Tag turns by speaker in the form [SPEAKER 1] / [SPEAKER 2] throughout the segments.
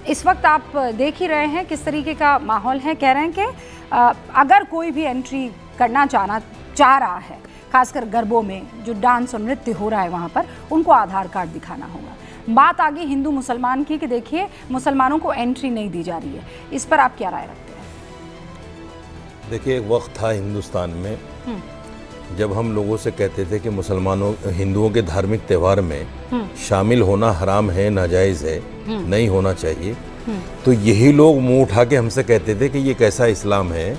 [SPEAKER 1] इस वक्त आप देख ही रहे हैं किस तरीके का माहौल है। कह रहे हैं कि अगर कोई भी एंट्री करना चाह रहा है, खासकर गरबों में जो डांस और नृत्य हो रहा है वहाँ पर, उनको आधार कार्ड दिखाना होगा। बात आगे हिंदू मुसलमान की कि देखिए मुसलमानों को एंट्री नहीं दी जा रही है, इस पर आप क्या राय रखते हैं?
[SPEAKER 2] देखिए, एक वक्त था हिंदुस्तान में जब हम लोगों से कहते थे कि मुसलमानों हिंदुओं के धार्मिक त्यौहार में शामिल होना हराम है, नाजायज़ है, नहीं होना चाहिए। तो यही लोग मुंह उठा के हमसे कहते थे कि ये कैसा इस्लाम है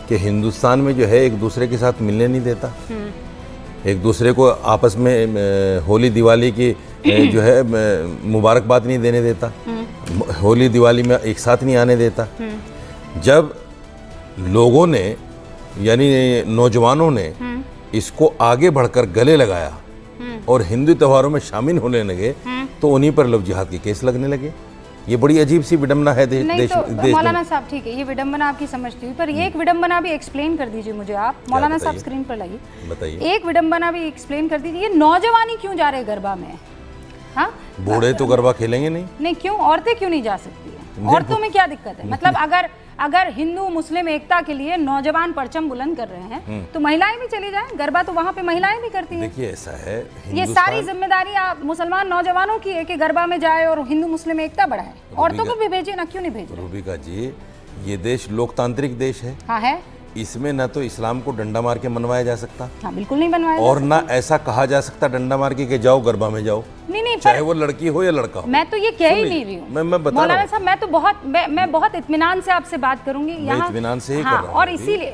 [SPEAKER 2] कि हिंदुस्तान में जो है एक दूसरे के साथ मिलने नहीं देता, एक दूसरे को आपस में होली दिवाली की जो है मुबारकबाद नहीं देने देता, होली दिवाली में एक साथ नहीं आने देता। जब लोगों ने यानी नौजवानों ने इसको आगे बढ़कर गले लगाया और हिंदू त्योहारों में शामिल होने लगे तो उन्हीं पर लव जिहाद के केस लगने लगे। ये बड़ी अजीब सी विडंबना है देश
[SPEAKER 1] मौलाना साहब, ठीक है, ये विडंबना आपकी समझती हुई, पर ये एक विडंबना भी एक्सप्लेन कर दीजिए मुझे आप। मौलाना साहब स्क्रीन पर लाइए, बताइए। एक विडंबना भी एक्सप्लेन कर दीजिए, ये नौजवान ही क्यों जा रहे गरबा में? हाँ,
[SPEAKER 2] बूढ़े तो गरबा खेलेंगे नहीं,
[SPEAKER 1] क्यों? औरतें क्यों नहीं जा सकती है? औरतों में क्या दिक्कत है? मतलब अगर हिंदू मुस्लिम एकता के लिए नौजवान परचम बुलंद कर रहे हैं तो महिलाएं भी चली जाएं, गरबा तो वहाँ पे महिलाएं भी करती हैं।
[SPEAKER 2] देखिए, ऐसा है,
[SPEAKER 1] ये सारी जिम्मेदारी आप मुसलमान नौजवानों की है कि गरबा में जाए और हिंदू मुस्लिम एकता बढ़ाए। औरतों को भी भेजिए ना, क्यों नहीं भेज रहे?
[SPEAKER 2] रूबिका जी, ये देश लोकतांत्रिक देश है।
[SPEAKER 1] हाँ है।
[SPEAKER 2] इसमें ना तो इस्लाम को डंडा मार के मनवाया जा सकता,
[SPEAKER 1] हाँ बिल्कुल नहीं बनवाया,
[SPEAKER 2] और ना ऐसा कहा जा सकता डंडा मार के कि जाओ गरबा में जाओ।
[SPEAKER 1] नहीं,
[SPEAKER 2] चाहे वो लड़की हो या लड़का हो।
[SPEAKER 1] मैं तो ये कह ही नहीं रही हूँ
[SPEAKER 2] मैं बता
[SPEAKER 1] मौलाना साहब, मैं तो बहुत इत्मीनान से आपसे बात करूंगी यहाँ,
[SPEAKER 2] इत्मीनान से ही
[SPEAKER 1] हाँ,
[SPEAKER 2] कर रहा हूँ।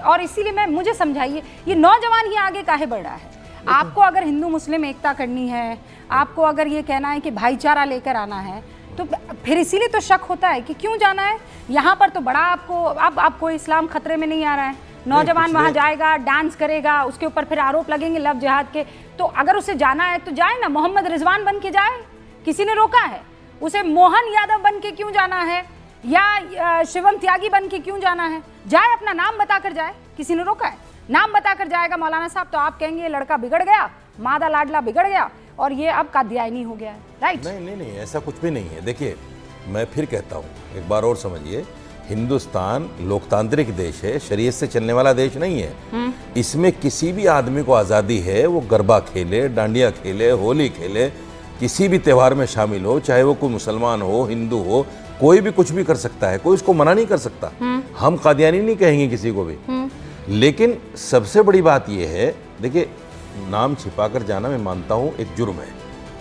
[SPEAKER 1] और इसीलिए मैं, मुझे समझाइए, ये नौजवान ही आगे काहे बढ़ रहा है? आपको अगर हिंदू मुस्लिम एकता करनी है, आपको अगर ये कहना है कि भाईचारा लेकर आना है, तो फिर इसीलिए तो शक होता है कि क्यों जाना है यहाँ पर। तो बड़ा आपको इस्लाम खतरे में नहीं आ रहा है, नौजवान वहाँ जाएगा, डांस करेगा, उसके ऊपर फिर आरोप लगेंगे लव जिहाद के। तो अगर उसे जाना है तो जाए ना, मोहम्मद रिजवान बन के जाए, किसी ने रोका है? उसे मोहन यादव बन के क्यों जाना है, या शिवम त्यागी बन के क्यों जाना है? जाए, अपना नाम बताकर जाए, किसी ने रोका है? नाम बताकर जाएगा मौलाना साहब, तो आप कहेंगे ये लड़का बिगड़ गया, मादा लाडला बिगड़ गया और ये अब कादियानी हो गया है, राइट?
[SPEAKER 2] नहीं, ऐसा कुछ भी नहीं है। देखिए, मैं फिर कहता हूँ, एक बार और समझिए, हिंदुस्तान लोकतांत्रिक देश है, शरीयत से चलने वाला देश नहीं है। इसमें किसी भी आदमी को आज़ादी है, वो गरबा खेले, डांडिया खेले, होली खेले, किसी भी त्यौहार में शामिल हो, चाहे वो कोई मुसलमान हो, हिंदू हो, कोई भी कुछ भी कर सकता है, कोई उसको मना नहीं कर सकता। हम कादियानी नहीं कहेंगे किसी को भी। लेकिन सबसे बड़ी बात यह है, देखिए, नाम छिपाकर जाना मैं मानता हूँ एक जुर्म है,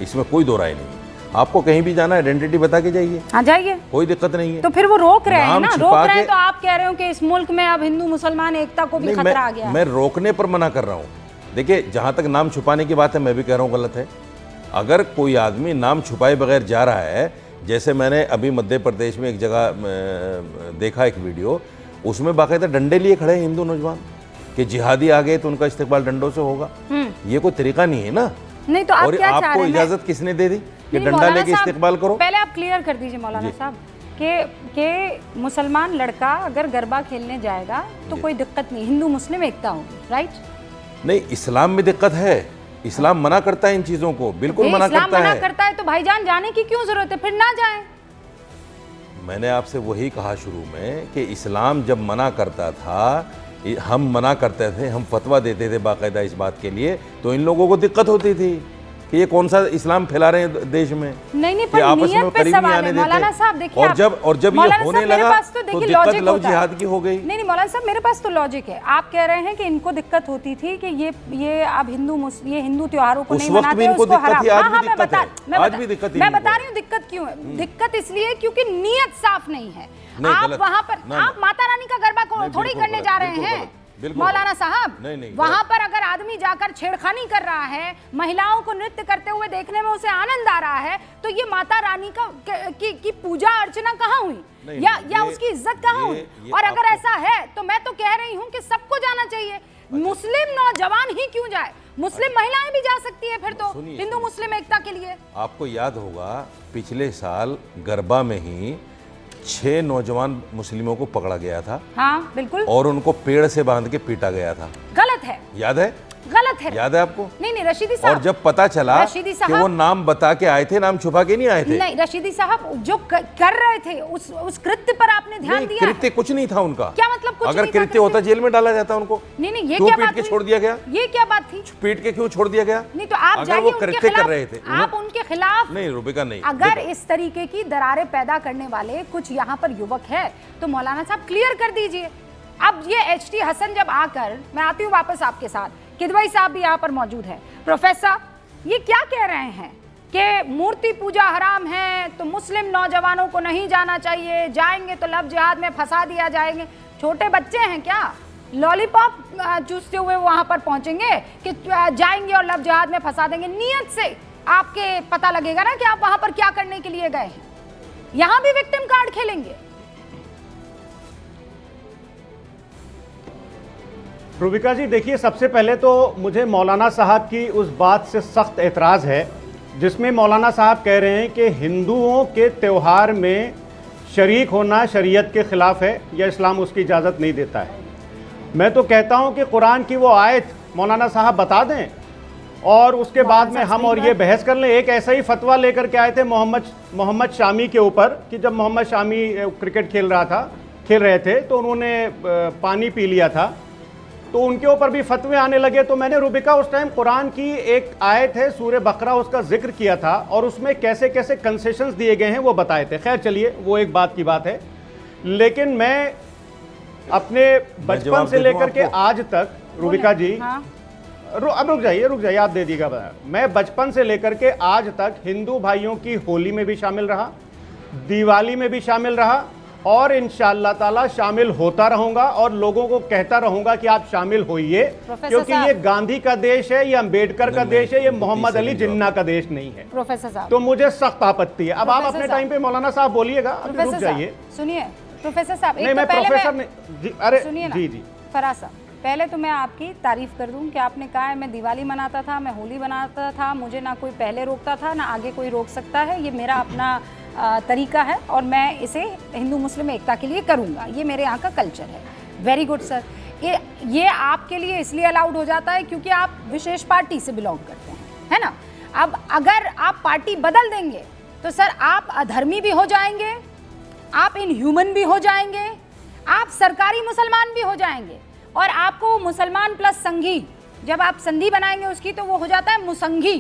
[SPEAKER 2] इसमें कोई दो राय नहीं। आपको कहीं भी जाना है, आइडेंटिटी बता के जाइए,
[SPEAKER 1] हाँ जाइए,
[SPEAKER 2] कोई दिक्कत नहीं है।
[SPEAKER 1] तो फिर वो रोक रहे हैं ना, रोक रहे हैं, तो आप कह रहे हो कि इस मुल्क में अब हिंदू मुसलमान एकता को भी खतरा आ गया है।
[SPEAKER 2] मैं रोकने पर मना कर रहा हूँ। देखिए, जहाँ तक नाम छुपाने की बात है, मैं भी कह रहा हूँ गलत है। अगर कोई आदमी नाम छुपाए बगैर जा रहा है, जैसे मैंने अभी मध्य प्रदेश में एक जगह देखा एक वीडियो, उसमें बाकायदा डंडे लिए खड़े हैं हिंदू नौजवान कि जिहादी आ गए तो उनका इस्तेकबाल डंडों से होगा। ये कोई तरीका नहीं है ना।
[SPEAKER 1] नहीं तो आप
[SPEAKER 2] और
[SPEAKER 1] क्या चाह रहे हैं?
[SPEAKER 2] आपको इजाजत किसने दे दी कि डंडा लेके इस्तेकबाल करो?
[SPEAKER 1] पहले आप क्लियर कर दीजिए मौलाना साहब कि मुसलमान लड़का अगर गरबा खेलने जाएगा तो कोई दिक्कत नहीं, हिंदू मुस्लिम एकता होगी, राइट?
[SPEAKER 2] नहीं, इस्लाम में दिक्कत है, इस्लाम मना करता है इन चीजों को, बिल्कुल मना करता है।
[SPEAKER 1] इस्लाम मना करता है तो भाईजान जाने की क्यों जरूरत है? फिर ना जाएं।
[SPEAKER 2] मैंने आपसे वही कहा शुरू में कि इस्लाम जब मना करता था, हम मना करते थे, हम फतवा देते थे बाकायदा इस बात के लिए, तो इन लोगों को दिक्कत होती थी कि ये कौन सा इस्लाम फैला रहे हैं देश में।
[SPEAKER 1] नहीं, पर आपस में करीब नहीं आने देते। और जब ये होने लगा तो दिक्कत लव जिहाद की हो गई। नहीं मौलाना साहब, मेरे पास तो लॉजिक है। आप कह रहे हैं कि इनको दिक्कत होती थी कि ये अब हिंदू त्योहारों को नहीं मनाते, उसको हराम। मैं बता रही हूँ दिक्कत क्यों है। दिक्कत इसलिए क्योंकि नीयत साफ नहीं है। आप वहाँ पर आप माता रानी का गरबा थोड़ी करने जा रहे हैं मौलाना साहब। वहाँ पर अगर आदमी जाकर छेड़खानी कर रहा है, महिलाओं को नृत्य करते हुए देखने में उसे आनंद आ रहा है, तो ये माता रानी की पूजा अर्चना कहाँ हुई, या उसकी इज्जत कहाँ हुई? और अगर ऐसा है तो मैं तो कह रही हूँ कि सबको जाना चाहिए। मुस्लिम नौजवान ही क्यों जाए, मुस्लिम महिलाएं भी जा सकती है फिर तो हिंदू मुस्लिम एकता के लिए।
[SPEAKER 2] आपको याद होगा पिछले साल गरबा में ही 6 नौजवान मुस्लिमों को पकड़ा गया था।
[SPEAKER 1] हाँ बिल्कुल।
[SPEAKER 2] और उनको पेड़ से बांध के पीटा गया था।
[SPEAKER 1] गलत है,
[SPEAKER 2] याद है?
[SPEAKER 1] गलत है।
[SPEAKER 2] याद है आपको?
[SPEAKER 1] नहीं रशीदी साहब,
[SPEAKER 2] और जब पता चला कि वो नाम बता के आए थे, नाम छुपा के नहीं आए थे।
[SPEAKER 1] नहीं रशीदी साहब, जो कर रहे थे उस कृत्य पर आपने ध्यान दिया?
[SPEAKER 2] कृत्य कुछ नहीं था उनका।
[SPEAKER 1] क्या मतलब कुछ?
[SPEAKER 2] अगर कृत्य होता जेल में डाला जाता उनको।
[SPEAKER 1] नहीं ये क्या बात
[SPEAKER 2] के छोड़ दिया गया?
[SPEAKER 1] ये क्या बात थी?
[SPEAKER 2] पीट के क्यों छोड़ दिया गया?
[SPEAKER 1] नहीं तो आप
[SPEAKER 2] अगर वो कृत्य कर रहे थे,
[SPEAKER 1] आप उनके खिलाफ
[SPEAKER 2] नहीं रुबिका नहीं।
[SPEAKER 1] अगर इस तरीके की दरारें पैदा करने वाले कुछ यहाँ पर युवक है तो मौलाना साहब क्लियर कर दीजिए। अब ये एचटी हसन जब आकर, मैं आती हूँ वापस आपके साथ, किदवई साहब भी यहाँ पर मौजूद है। प्रोफेसर, ये क्या कह रहे हैं कि मूर्ति पूजा हराम है तो मुस्लिम नौजवानों को नहीं जाना चाहिए, जाएंगे तो लव जिहाद में फंसा दिया जाएंगे। छोटे बच्चे हैं क्या? लॉलीपॉप चूसते हुए वहां पर पहुंचेंगे कि जाएंगे और लव जिहाद में फंसा देंगे? नियत से आपके पता लगेगा ना कि आप वहां पर क्या करने के लिए गए हैं। यहां भी विक्टिम कार्ड खेलेंगे।
[SPEAKER 3] रुबिका जी देखिए, सबसे पहले तो मुझे मौलाना साहब की उस बात से सख्त एतराज़ है जिसमें मौलाना साहब कह रहे हैं कि हिंदुओं के त्यौहार में शरीक होना शरीयत के ख़िलाफ़ है या इस्लाम उसकी इजाज़त नहीं देता है। मैं तो कहता हूं कि कुरान की वो आयत मौलाना साहब बता दें और उसके बाद में हम और ये बहस कर लें। एक ऐसा ही फतवा लेकर के आए थे मोहम्मद शामी के ऊपर कि जब मोहम्मद शामी क्रिकेट खेल रहे थे तो उन्होंने पानी पी लिया था, तो उनके ऊपर भी फतवे आने लगे। तो मैंने रुबिका उस टाइम कुरान की एक आयत है सूरह बकरा, उसका जिक्र किया था और उसमें कैसे कैसे कंसेशंस दिए गए हैं वो बताए थे। खैर चलिए, वो एक बात की बात है। लेकिन मैं अपने बचपन से लेकर के आज तक, रुबिका जी अब रुक जाइए, आप दे दीजिएगा। मैं बचपन से लेकर के आज तक हिंदू भाइयों की होली में भी शामिल रहा, दिवाली में भी शामिल रहा और इंशाअल्लाह ताला शामिल होता रहूंगा और लोगों को कहता रहूंगा कि आप शामिल होइए, क्योंकि ये गांधी का देश है, ये अंबेडकर का देश है, ये मोहम्मद अली जिन्ना का देश नहीं है।
[SPEAKER 1] प्रोफेसर साहब,
[SPEAKER 3] तो मुझे सख्त आपत्ति है। अब आप अपने टाइम पे मौलाना साहब बोलिएगा, रुक जाइए।
[SPEAKER 1] सुनिए प्रोफेसर साहब,
[SPEAKER 3] नहीं मैं प्रोफेसर नहीं, अरे जी
[SPEAKER 1] फराज साहब, पहले तो मैं आपकी तारीफ कर दूं कि आपने कहा है मैं दिवाली मनाता था, मैं होली मनाता था, मुझे ना कोई पहले रोकता था ना आगे कोई रोक सकता है, ये मेरा अपना तरीका है और मैं इसे हिंदू मुस्लिम एकता के लिए करूंगा, ये मेरे यहाँ का कल्चर है। Very good sir. ये आपके लिए इसलिए अलाउड हो जाता है क्योंकि आप विशेष पार्टी से बिलोंग करते हैं, है ना। अब अगर आप पार्टी बदल देंगे तो सर आप अधर्मी भी हो जाएंगे, आप इनह्यूमन भी हो जाएंगे, आप सरकारी मुसलमान भी हो जाएंगे और आपको मुसलमान प्लस संघी, जब आप संधि बनाएंगे उसकी तो वो हो जाता है मुसंघी,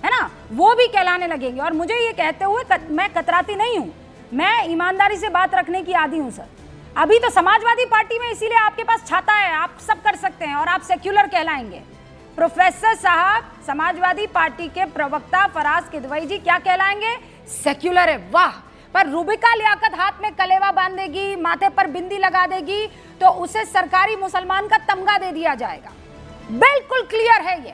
[SPEAKER 1] है ना, वो भी कहलाने लगेंगे। और मुझे ये कहते हुए मैं कतराती नहीं हूँ, मैं ईमानदारी से बात रखने की आदी हूँ सर। अभी तो समाजवादी पार्टी में इसीलिए आपके पास छाता है, आप सब कर सकते हैं और आप सेक्युलर कहलाएंगे। प्रोफेसर साहब, समाजवादी पार्टी के प्रवक्ता फराज किदवई जी क्या कहलाएंगे? सेक्युलर है, वाह। पर रुबिका लियाकत हाथ में कलेवा बांधेगी, माथे पर बिंदी लगा देगी तो उसे सरकारी मुसलमान का तमगा दे दिया जाएगा। बिल्कुल क्लियर है ये।